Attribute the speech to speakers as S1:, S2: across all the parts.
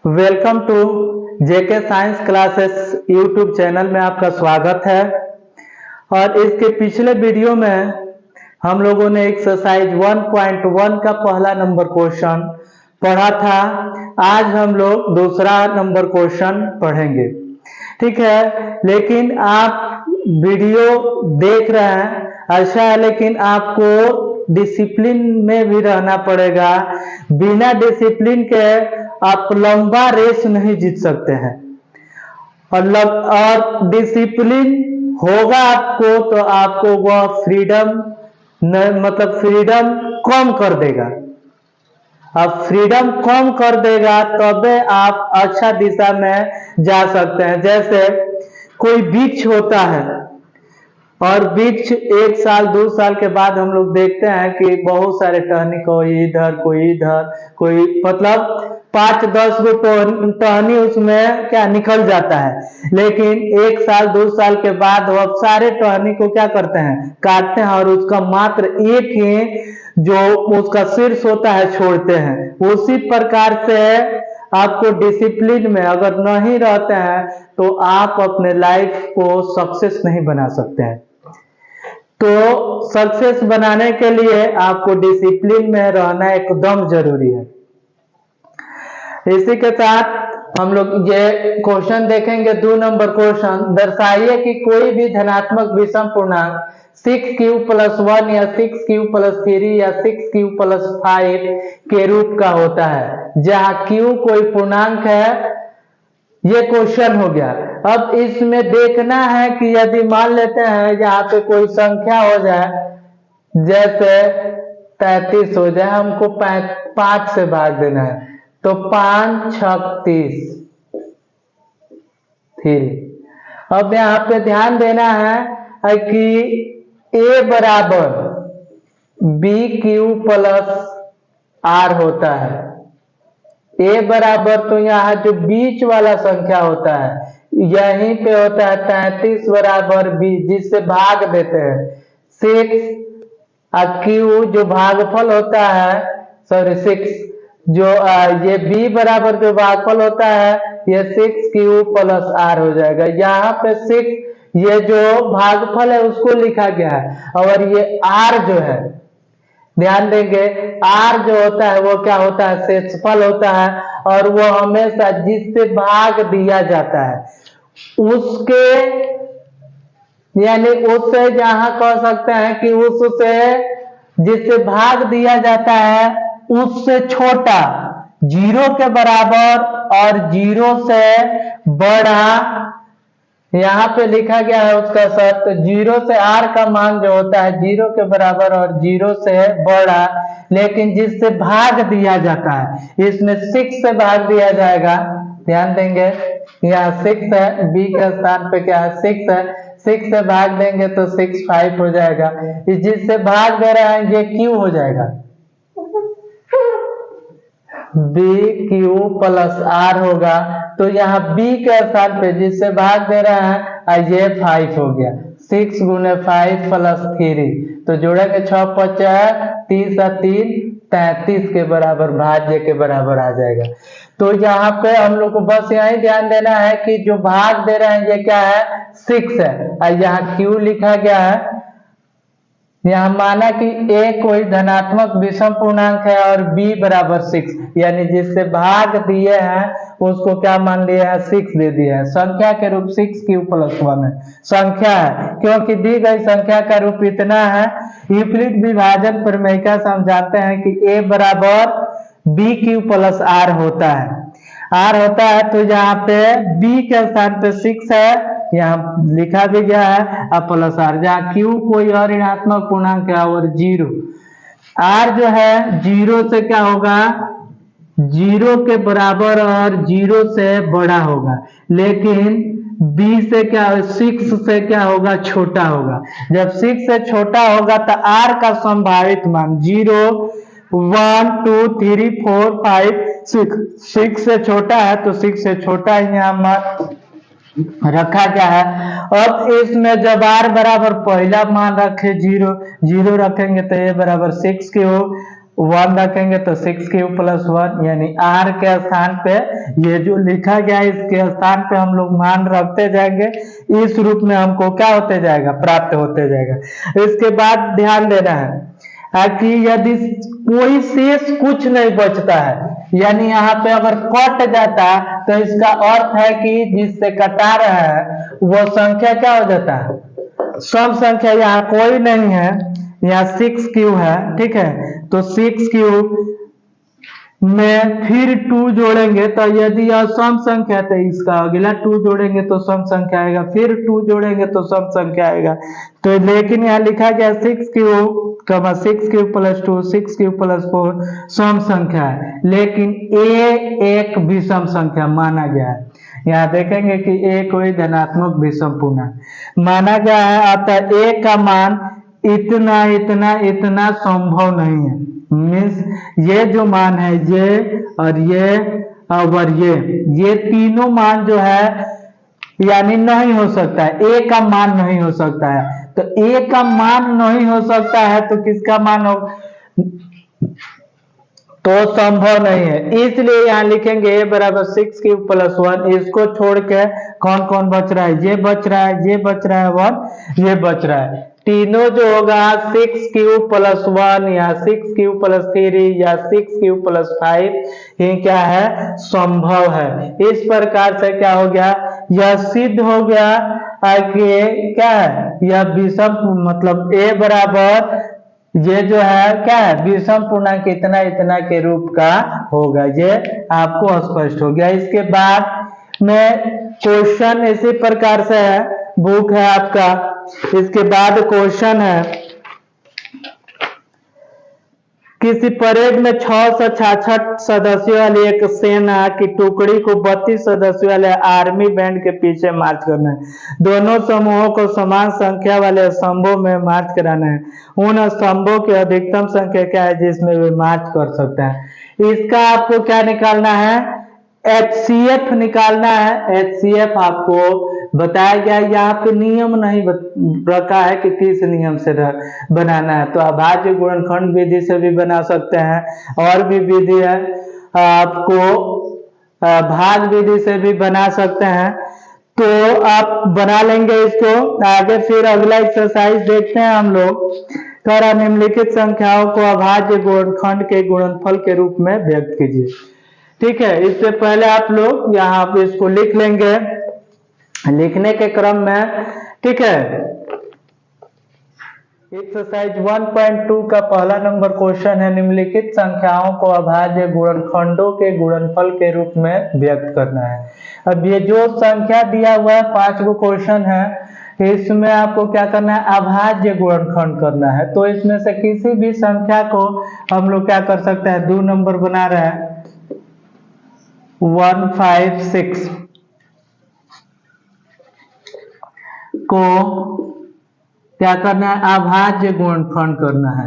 S1: Welcome to JK science classes YouTube channel में आपका स्वागत है। और इसके पिछले वीडियो में हम लोगों ने एक्सरसाइज 1.1 का पहला नंबर क्वेश्चन पढ़ा था। आज हम लोग दूसरा नंबर क्वेश्चन पढ़ेंगे, ठीक है। लेकिन आप वीडियो देख रहे हैं, अच्छा है, लेकिन आपको डिसिप्लिन में भी रहना पड़ेगा। बिना डिसिप्लिन के आप लंबा रेस नहीं जीत सकते हैं। और डिसिप्लिन होगा आपको तो आपको वह फ्रीडम मतलब फ्रीडम कम कर देगा। अब फ्रीडम कम कर देगा तबे आप अच्छा दिशा में जा सकते हैं। जैसे कोई वृक्ष होता है और वृक्ष 1 साल 2 साल के बाद हम लोग देखते हैं कि बहुत सारे टहनी, कोई इधर कोई इधर, कोई मतलब 5-10 गो टहनी उसमें क्या निकल जाता है। लेकिन 1 साल 2 साल के बाद वो सारे टहनी को क्या करते हैं, काटते हैं और उसका मात्र एक ही जो उसका शीर्ष होता है छोड़ते हैं। उसी प्रकार से आपको डिसिप्लिन में अगर नहीं रहते हैं तो आप अपने लाइफ को सक्सेस नहीं बना सकते हैं। तो सक्सेस बनाने के लिए आपको डिसिप्लिन में रहना एकदम जरूरी है। इसी के साथ हम लोग ये क्वेश्चन देखेंगे। 2 नंबर क्वेश्चन, दर्शाइए कि कोई भी धनात्मक विषम पूर्णांक 6q+1 या 6q+3 या 6q+5 के रूप का होता है, जहां q कोई पूर्णांक है। ये क्वेश्चन हो गया। अब इसमें देखना है कि यदि मान लेते हैं यहाँ पे कोई संख्या हो जाए, जैसे 33 हो जाए, हमको 5 से भाग देना है, तो 5 6 30। अब यहाँ पे ध्यान देना है कि a बराबर bq+r होता है। a बराबर तो यहाँ जो बीच वाला संख्या होता है यहीं पे होता है 33 बराबर b, जिससे भाग देते हैं 6 q जो भागफल होता है, सॉरी 6 जो ये b बराबर जो भागफल होता है ये 6q+r हो जाएगा। यहाँ पे 6 ये जो भागफल है उसको लिखा गया है, और ये r जो है, ध्यान देंगे r जो होता है वो क्या होता है, शेषफल होता है। और वो हमेशा जिससे भाग दिया जाता है उसके, यानी उससे जहां कह सकते हैं कि उससे जिससे भाग दिया जाता है उससे छोटा, 0 के बराबर और 0 से बड़ा यहाँ पे लिखा गया है उसका शर्त। 0 से r का मान जो होता है 0 के बराबर और 0 से बड़ा, लेकिन जिससे भाग दिया जाता है, इसमें 6 से भाग दिया जाएगा। ध्यान देंगे यहाँ 6 है, b के स्थान पे क्या है 6 है, 6 से भाग देंगे तो 6 5 हो जाएगा। जिससे भाग दे रहे हैं ये q हो जाएगा, bq+r होगा। तो यहाँ b के स्थान पे जिससे भाग दे रहे हैं ये 5 हो गया। 6 × 5 + 3, तो जोड़ेंगे 6 5 30 3 33 के बराबर, भाज्य के बराबर आ जाएगा। तो यहाँ पे हम लोग को बस यही ध्यान देना है कि जो भाग दे रहे हैं ये क्या है, 6 है, और यहाँ q लिखा गया है। यहाँ माना कि a कोई धनात्मक विषम पूर्णांक है और b बराबर 6, यानी जिससे भाग दिए हैं उसको क्या मान लिया है, 6 दे दिया है। संख्या के रूप 6q+1 है, संख्या है, क्योंकि दी गई संख्या का रूप इतना है। यूक्लिड विभाजन प्रमेयिका से हम जानते हैं कि a बराबर bq+r होता है, r होता है। तो यहाँ पे b के स्थान पे 6 है, यहाँ लिखा भी गया है +r, जहाँ q कोई और ऋणात्मक पूर्णांक है और 0, r जो है 0 से क्या होगा, 0 के बराबर और 0 से बड़ा होगा, लेकिन b से क्या, 6 से क्या होगा, छोटा होगा। जब 6 से छोटा होगा तो r का संभावित मान 0 1 2 3 4 5 6 से छोटा है, तो 6 से छोटा यहाँ मान रखा गया है। अब इसमें जब r बराबर पहला मान रखे 0 रखेंगे तो a बराबर 6 के हो, 1 रखेंगे तो 6 क्यूब + 1 यानी r के स्थान पे ये जो लिखा गया है इसके स्थान पे हम लोग मान रखते जाएंगे, इस रूप में हमको क्या होते जाएगा, प्राप्त होते जाएगा। इसके बाद ध्यान देना है कि यदि कोई शेष कुछ नहीं बचता है, यानी यहाँ पे अगर कट जाता है तो इसका अर्थ है कि जिससे कटा रहा है वो संख्या क्या हो जाता है, सम संख्या। यहाँ कोई नहीं है, यहाँ 6 क्यूब है, ठीक है। तो 6 क्यूब में फिर 2 जोड़ेंगे तो यदि यह सम संख्या है तो इसका अगला 2 जोड़ेंगे तो सम संख्या आएगा, फिर 2 जोड़ेंगे तो सम संख्या आएगा। तो लेकिन यहाँ लिखा गया 6 क्यूब + 2 6 क्यूब + 4 सम संख्या है, लेकिन a एक विषम संख्या माना गया है। यहाँ देखेंगे कि a कोई धनात्मक विषम पूर्णांक माना गया है, अतः a का मान इतना इतना इतना संभव नहीं है। मीन्स ये जो मान है ये और ये तीनों मान जो है यानी नहीं हो सकता है, a का मान नहीं हो सकता है। तो a का मान नहीं हो सकता है तो किसका मान हो, तो संभव नहीं है। इसलिए यहाँ लिखेंगे a = 6 क्यूब + 1। इसको छोड़ के कौन कौन बच रहा है, ये बच रहा है, ये बच रहा है, 1 ये बच रहा है। तीनों जो होगा 6 क्यूब + 1 या 6 क्यूब + 3 या 6 क्यूब + 5 ये क्या है, संभव है। इस प्रकार से क्या हो गया, यह सिद्ध हो गया कि क्या है, यह विषम मतलब a बराबर ये जो है क्या है, विषम पूर्णांक इतना इतना के रूप का होगा। ये आपको स्पष्ट हो गया। इसके बाद में क्वेश्चन इसी प्रकार से है, बुक है आपका। इसके बाद क्वेश्चन है, किसी परेड में 666 सदस्यों वाली एक सेना की टुकड़ी को 32 सदस्यों वाले आर्मी बैंड के पीछे मार्च करना है। दोनों समूहों को समान संख्या वाले स्तंभों में मार्च कराना है। उन स्तंभों की अधिकतम संख्या क्या है जिसमें वे मार्च कर सकते हैं। इसका आपको क्या निकालना है, HCF निकालना है। HCF आपको बताया गया, यहाँ पे नियम नहीं रखा है कि किस नियम से बनाना है। तो अभाज्य गुणनखंड विधि से भी बना सकते हैं, और भी विधि है आपको भाग विधि से भी बना सकते हैं। तो आप बना लेंगे इसको आगे। फिर अगला एक्सरसाइज देखते हैं हम लोग। कह निम्नलिखित संख्याओं को अभाज्य गुणनखंड के गुणनफल के रूप में व्यक्त कीजिए। ठीक है, इससे पहले आप लोग यहाँ पे इसको लिख लेंगे लिखने के क्रम में। ठीक है, एक्सरसाइज 1.2 का पहला नंबर क्वेश्चन है, निम्नलिखित संख्याओं को अभाज्य गुणनखंडों के गुणनफल के रूप में व्यक्त करना है। अब ये जो संख्या दिया हुआ है 5 गो क्वेश्चन है, इसमें आपको क्या करना है, अभाज्य गुणनखंड करना है। तो इसमें से किसी भी संख्या को हम लोग क्या कर सकते हैं, 2 नंबर बना रहे हैं 156 को क्या करना है, अभाज्य गुणनखंड करना है।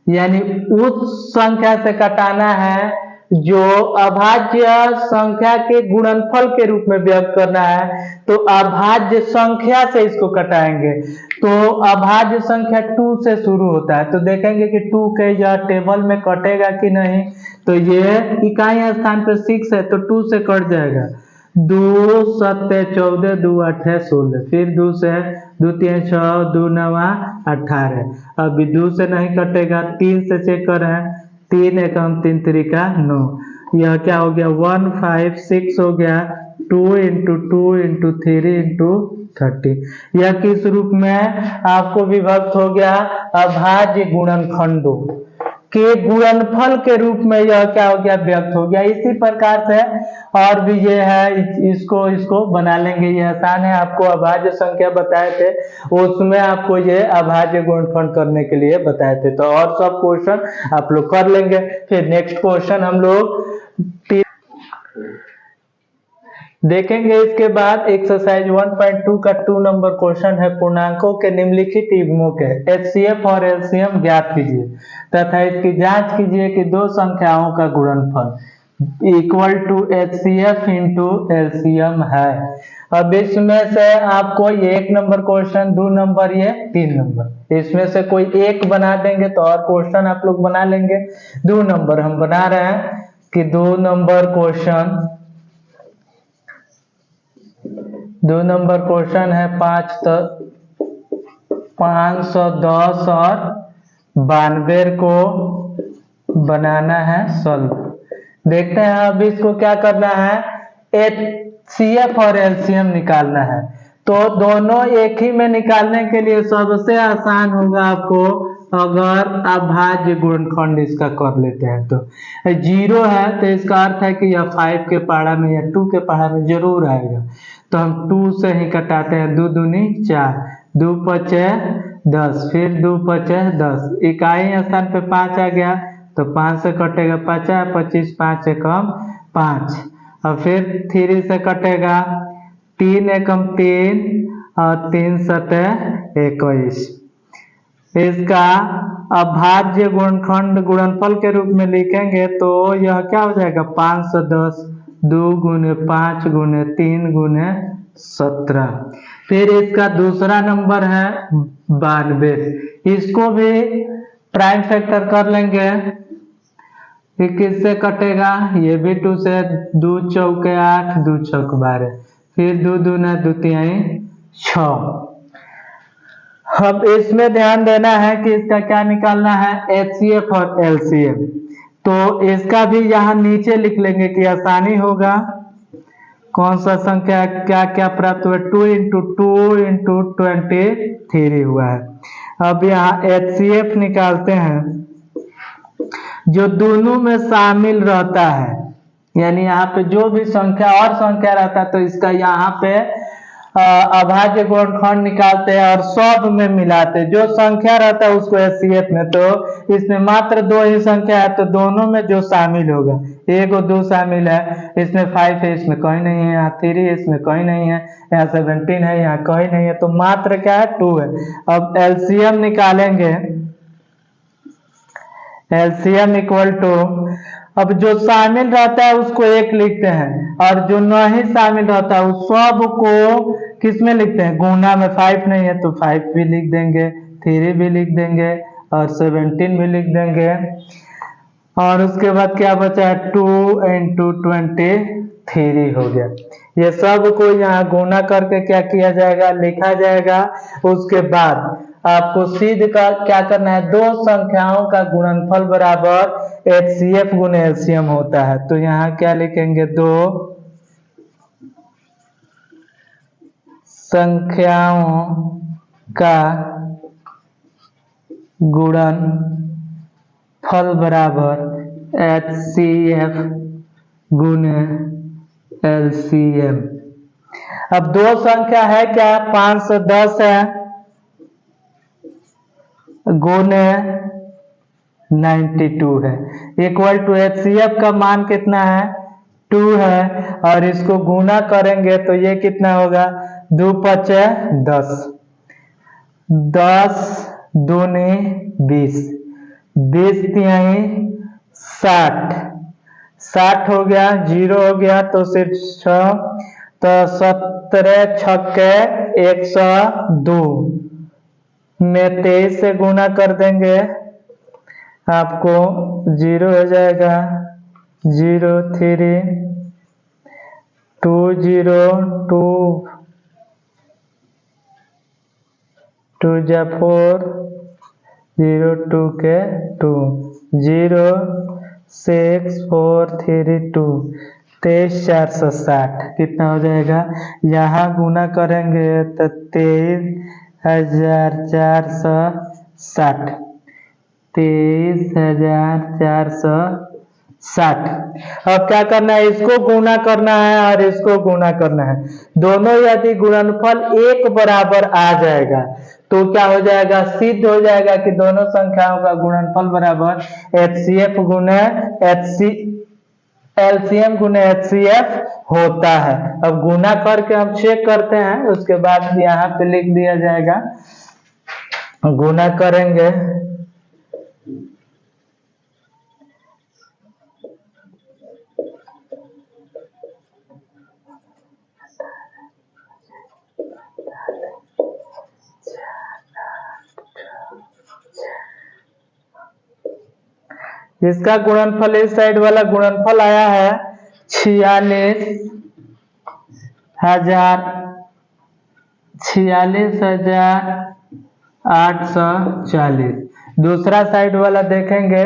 S1: यानी उस संख्या से घटाना है जो अभाज्य संख्या के गुणनफल के रूप में व्यक्त करना है। तो अभाज्य संख्या से इसको घटाएंगे। तो अभाज्य संख्या 2 से शुरू होता है, तो देखेंगे कि 2 के यह टेबल में कटेगा कि नहीं। तो ये इकाई स्थान पर 6 है तो 2 से कट जाएगा। 2 7 14 2 8 16, फिर 2 से 2 3 6 2 9 18। अभी 2 से नहीं कटेगा, 3 से चेक करें, 3 एकम 3 3 9। यह क्या हो गया, 156 हो गया। 2 × 2 × 3 × 30। यह किस रूप में आपको विभक्त हो गया, अभाज्य गुणनखंडों के गुणनफल के रूप में यह क्या हो गया, व्यक्त हो गया। इसी प्रकार से और भी ये है, इसको बना लेंगे। ये आसान है, आपको अभाज्य संख्या बताए थे उसमें आपको ये अभाज्य गुणनफल करने के लिए बताए थे। तो और सब क्वेश्चन आप लोग कर लेंगे। फिर नेक्स्ट क्वेश्चन हम लोग देखेंगे। इसके बाद एक्सरसाइज 1.2 का 2 नंबर क्वेश्चन है, पूर्णांकों के निम्नलिखित युग्मों के HCF और LCM ज्ञात कीजिए तथा इसकी जांच कीजिए कि 2 संख्याओं का गुणनफल। Equal to HCF into LCM है। अब इसमें से आप कोई 1 नंबर क्वेश्चन, 2 नंबर, ये 3 नंबर, इसमें से कोई एक बना देंगे तो और क्वेश्चन आप लोग बना लेंगे। 2 नंबर हम बना रहे हैं कि 2 नंबर क्वेश्चन, 2 नंबर क्वेश्चन है 510 और 92 को बनाना है सॉल्व। देखते हैं अब इसको क्या करना है, HCF और LCM निकालना है। तो दोनों एक ही में निकालने के लिए सबसे आसान होगा आपको अगर अभाज्य गुणनखंड इसका कर लेते हैं। तो 0 है तो इसका अर्थ है कि यह 5 के पहाड़ा में या 2 के पहाड़ा में जरूर आएगा। तो हम 2 से ही कटाते हैं, 2 दूनी 4, 2 पचे 10, फिर 2 पचे 10, इकाई स्थान पे 5 आ गया तो 5 से कटेगा 50, 25, 5 एकम 5, और फिर 3 से कटेगा 3 एकम 3 और 3 सते 21। इसका अभाज्य गुणनखंड गुणनफल के रूप में लिखेंगे तो यह क्या हो जाएगा, 510, 2 गुने 5 गुने 3 गुने 17। फिर इसका दूसरा नंबर है 92, इसको भी प्राइम फैक्टर कर लेंगे। ये किससे कटेगा, ये भी 2 से, 2 चौके 8, 2 चौक 12, फिर 2 दूना 2 तिहाई 6। अब इसमें ध्यान देना है कि इसका क्या निकालना है, HCF और LCM। तो इसका भी यहाँ नीचे लिख लेंगे कि आसानी होगा। कौन सा संख्या क्या क्या प्राप्त हुआ, 2 इंटू 2 इंटू 23 हुआ है। अब यहाँ HCF निकालते हैं जो दोनों में शामिल रहता है, यानी यहाँ पे जो भी संख्या और संख्या रहता है तो इसका यहाँ पे अभाज्य गुणनखंड निकालते हैं और सब में मिलाते हैं। जो संख्या रहता है उसको HCF में, तो इसमें मात्र 2 ही संख्या है तो दोनों में जो शामिल होगा, 1 और 2 शामिल है, इसमें 5 है, इसमें कोई नहीं है, यहाँ 3 है, इसमें कोई नहीं है, यहाँ 17 है, यहाँ कोई नहीं है, तो मात्र क्या है, 2 है। अब LCM निकालेंगे, LCM इक्वल टू, अब जो शामिल रहता है उसको 1 लिखते हैं और जो नहीं शामिल रहता है उस सब को किस में लिखते हैं, गुना में। 5 नहीं है तो 5 भी लिख देंगे, 3 भी लिख देंगे और 17 भी लिख देंगे। और उसके बाद क्या बचा है, 2 इंटू 23 हो गया। ये सब को यहाँ गुना करके क्या किया जाएगा, लिखा जाएगा। उसके बाद आपको सीध का क्या करना है, 2 संख्याओं का गुणनफल बराबर HCF गुने LCM होता है। तो यहाँ क्या लिखेंगे, 2 संख्याओं का गुणनफल बराबर HCF गुने LCM। अब 2 संख्या है क्या, 510 है गुने 92 है, इक्वल टू HCF का मान कितना है, 2 है, और इसको गुना करेंगे तो ये कितना होगा, 2 पचे 10, 10 दूनी 20, 20 तिहाई 60, 60 हो गया, 0 हो गया तो सिर्फ 6, तो 17 छक्के 102 में 23 से गुना कर देंगे, आपको 0 हो जाएगा, 0 3 2 0 2 2 जा 4 0 2 के 2 0 6 4 3 2 23,460 कितना हो जाएगा, यहाँ गुना करेंगे तो 23,460, 23,460। अब क्या करना है, इसको गुना करना है और इसको गुना करना है। दोनों यदि गुणनफल एक बराबर आ जाएगा तो क्या हो जाएगा, सिद्ध हो जाएगा कि दोनों संख्याओं का गुणनफल बराबर HCF गुने LCM गुने HCF होता है। अब गुना करके हम चेक करते हैं, उसके बाद यहाँ पे लिख दिया जाएगा, गुना करेंगे इसका गुणनफल इस साइड वाला गुणनफल आया है 46,840। दूसरा साइड वाला देखेंगे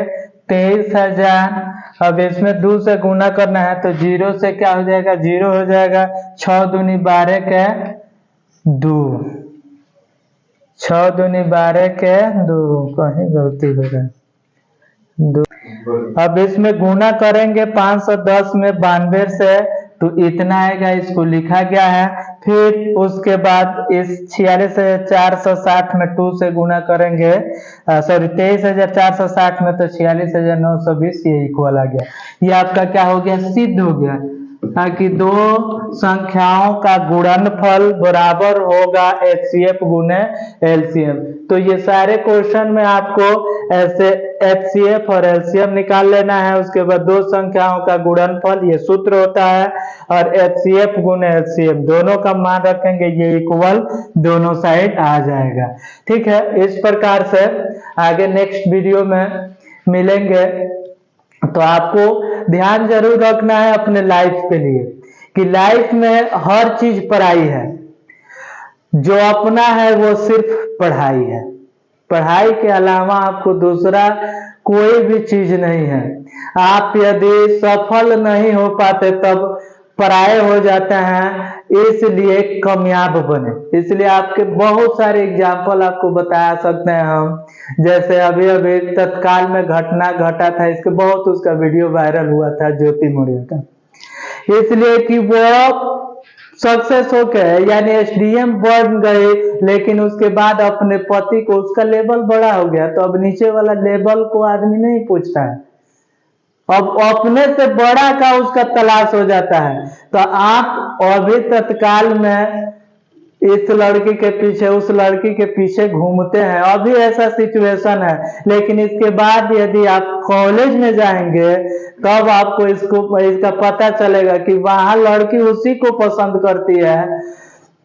S1: 23,000। अब इसमें 2 से गुना करना है तो 0 से क्या हो जाएगा, 0 हो जाएगा। 6 दूनी 12 के 2, 6 दूनी 12 के 2, कहीं गलती हो रहा है 2। अब इसमें गुना करेंगे 510 में 92 से, तो इतना आएगा, इसको लिखा गया है। फिर उसके बाद इस 46,460 में 2 से गुना करेंगे, सॉरी 23,460 में तो 46,920, ये इक्वल आ गया। ये आपका क्या हो गया, सिद्ध हो गया कि दो संख्याओं का गुणनफल बराबर होगा HCF गुने LCM। तो ये सारे क्वेश्चन में आपको ऐसे HCF और LCM निकाल लेना है। उसके बाद दो संख्याओं का गुणनफल, ये सूत्र होता है, और HCF गुने LCM दोनों का मान रखेंगे, ये इक्वल दोनों साइड आ जाएगा। ठीक है, इस प्रकार से आगे नेक्स्ट वीडियो में मिलेंगे। तो आपको ध्यान जरूर रखना है अपने लाइफ के लिए कि लाइफ में हर चीज पढ़ाई है, जो अपना है वो सिर्फ पढ़ाई है। पढ़ाई के अलावा आपको दूसरा कोई भी चीज नहीं है। आप यदि सफल नहीं हो पाते तब पराये हो जाते हैं, इसलिए कामयाब बने। इसलिए आपके बहुत सारे एग्जाम्पल आपको बता सकते हैं हम, जैसे अभी अभी तत्काल में घटना घटा था, इसके बहुत उसका वीडियो वायरल हुआ था ज्योति मौर्य का, इसलिए कि वो सक्सेस हो गए, यानी SDM बन गए, लेकिन उसके बाद अपने पति को, उसका लेवल बड़ा हो गया, तो अब नीचे वाला लेवल को आदमी नहीं पूछता है, अब अपने से बड़ा का उसका तलाश हो जाता है। तो आप अभी तत्काल में इस लड़की के पीछे, उस लड़की के पीछे घूमते हैं, अभी ऐसा सिचुएशन है, लेकिन इसके बाद यदि आप कॉलेज में जाएंगे तब आपको इसका पता चलेगा कि वहां लड़की उसी को पसंद करती है,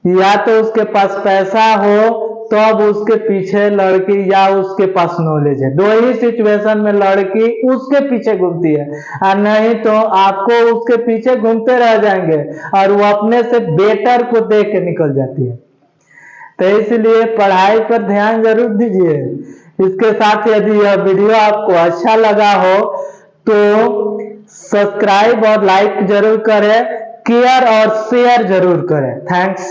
S1: या तो उसके पास पैसा हो तब उसके पीछे लड़की, या उसके पास नॉलेज है। दो ही सिचुएशन में लड़की उसके पीछे घूमती है, और नहीं तो आपको उसके पीछे घूमते रह जाएंगे और वो अपने से बेटर को देख के निकल जाती है। तो इसलिए पढ़ाई पर ध्यान जरूर दीजिए। इसके साथ यदि यह वीडियो आपको अच्छा लगा हो तो सब्सक्राइब और लाइक जरूर करें, केयर और शेयर जरूर करें। थैंक्स।